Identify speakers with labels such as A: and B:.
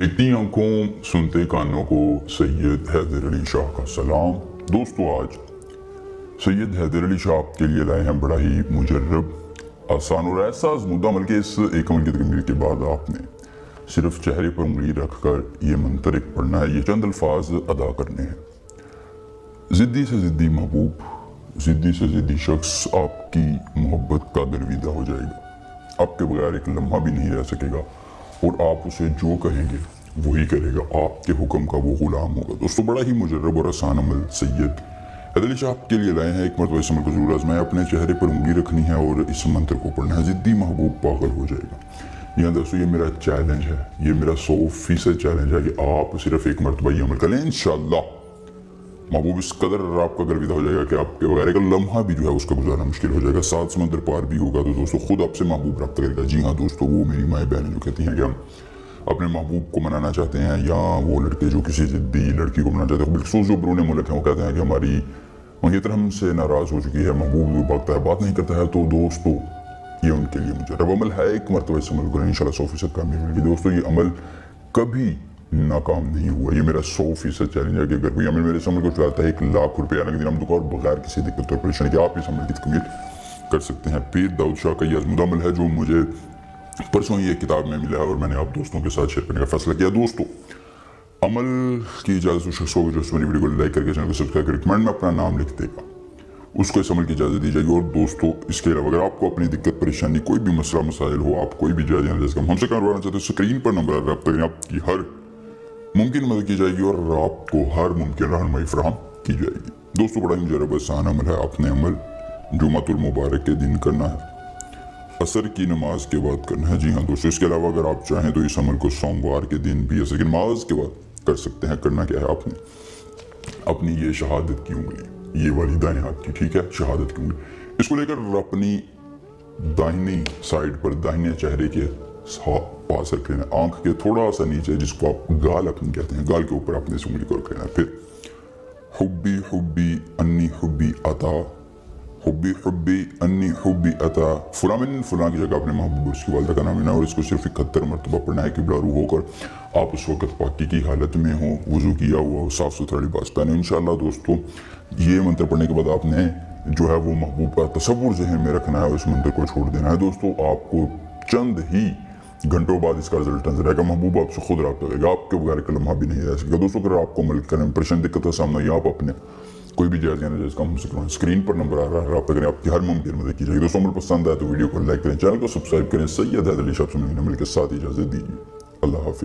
A: देखती आंखों सुनते कानों को सैयद हैदर अली शाह का सलाम। दोस्तों, आज सैयद हैदर अली शाह आपके लिए लाए हैं बड़ा ही मुजर्रब, आसान और ऐसा आज़मूदा अमल के इस एक अमल की तकमील के बाद आपने सिर्फ चेहरे पर उंगली रखकर ये मंत्र एक पढ़ना है, ये चंद अल्फाज अदा करने हैं। ज़िद्दी से ज़िद्दी महबूब, ज़िद्दी से ज़िद्दी शख्स आपकी मोहब्बत का दरवीदा हो जाएगा, आपके बगैर एक लम्हा भी नहीं रह सकेगा और आप उसे जो कहेंगे वही करेगा, आपके हुक्म का वो गुलाम होगा। दोस्तों, बड़ा ही मुजर्रब और आसान अमल सैयद हैदर अली शाह आपके लिए लाए हैं। एक मरतबा इस अमल को जरूर आज़माएं। अपने चेहरे पर उंगली रखनी है और इस मंत्र को पढ़ना है, ज़िद्दी महबूब पागल हो जाएगा। यहाँ दोस्तों, ये मेरा चैलेंज है, ये मेरा 100% चैलेंज है कि आप सिर्फ एक मरतबा ये अमल कर लें। इंशाअल्लाह महबूब इस कदर आपका गर्विदा हो जाएगा कि आपके बगैर एक लम्हा भी जो है उसका गुजारना मुश्किल हो जाएगा। 7 समंदर पार भी होगा तो दोस्तों खुद आपसे महबूब रब्ता करेगा। जी हाँ दोस्तों, वो मेरी माएँ बहनें जो कहती हैं कि हम अपने महबूब को मनाना चाहते हैं, या वो लड़के जो किसी जिद्दी लड़की को मनाना चाहते हैं, बिल्कुल जो बरूने मुल्क हैं वो कहते हैं कि हमारी मंगेतर हमसे नाराज़ हो चुकी है, महबूब भागता है, बात नहीं करता है। तो दोस्तों, ये उनके लिए मुजर्रब अमल है। एक मरतबा इस अमल को इंशाल्लाह 100% कामयाबी मिलेगी। दोस्तों, ये अमल कभी नाकाम नहीं हुआ, ये मेरा 100% चैलेंज है कि अगर कोई अमल मेरे इस अमल को चलाता है 1 लाख रुपये आने के दिन हम और बगैर किसी दिक्कत और परेशानी के आप इस अमल की तकमील कर सकते हैं। पीर दाऊद शाह का ये आज़मूदा अमल है जो मुझे परसों ही एक किताब में मिला है और मैंने आप दोस्तों के साथ शेयर करने का फैसला किया। दोस्तों, अमल की इजाज़त उस शख्स को जो मेरी वीडियो को लाइक करके चैनल को सब्सक्राइब करके कमेंट में अपना नाम लिख देगा, उसको इस अमल की इजाज़त दी जाएगी। और दोस्तों, इसके अलावा अगर आपको अपनी दिक्कत परेशानी कोई भी मसला मसाइल हो, आप कोई भी जायज़ जानना हमसे करवाना चाहते हैं, स्क्रीन पर नंबर रब्ता करें, आपकी हर मुमकिन मदद की जाएगी और आपको हर मुमकिन रहनुमाई फराहम की जाएगी। दोस्तों, बड़ा ही मुजर्रब आसान अमल है। आपने अमल जुमातुल मुबारक के दिन करना है, असर की नमाज के बाद करना है। जी हाँ दोस्तों, इसके अलावा अगर आप चाहें तो इस अमल को सोमवार के दिन भी असर की नमाज के बाद कर सकते हैं। करना क्या है, आपने अपनी ये शहादत की उंगली, ये वाली दाएं हाथ की, ठीक है, शहादत की उंगली, इसको लेकर अपनी दाहिनी साइड पर दाहिने चेहरे के पास रख लेना, आंख के थोड़ा सा नीचे, जिसको आप गाल अपनी कहते हैं, गाल के ऊपर आपने इस उंगली को रख लेना। फिर हुब्बी हुब्बी अन्नी हुब्बी अता, हुब्बी हुब्बी अन्नी हुब्बी अता, फुलामिन फुला की जगह अपने महबूब उसकी वालदा का नाम लेना और इसको सिर्फ 71 मरतबा पढ़ना है कि बिलारू होकर आप उस वक्त पाकी की हालत में हो, वुजू किया हुआ हो, साफ सुथरा लिबास पहने। इंशाअल्लाह दोस्तों, ये मंत्र पढ़ने के बाद आपने जो है वो महबूब का तसव्वुर ज़हन में रखना है और इस मंत्र को छोड़ देना है। दोस्तों, आपको चंद ही घंटों बाद इसका रिजल्ट नजर आएगा, महबूब आपसे खुद रब्ता करेगा, आपके बगैर एक लम्हा भी नहीं रह सकेगा। दोस्तों, अगर आपको अमल करने में परेशानी दिक्कत का सामना या आप अपने कोई भी जायज़ यानी जिसका हमसे करवाएं, स्क्रीन पर नंबर आ रहा है, रब्ता करें, आपकी हर मुमकिन मदद की जाएगी। दोस्तों, अमल पसंद आए तो वीडियो को लाइक करें, चैनल को सब्सक्राइब करें। सैयद हैदर अली शाह से मिलने के साथ इजाज़त दीजिए। अल्लाह हाफिज़।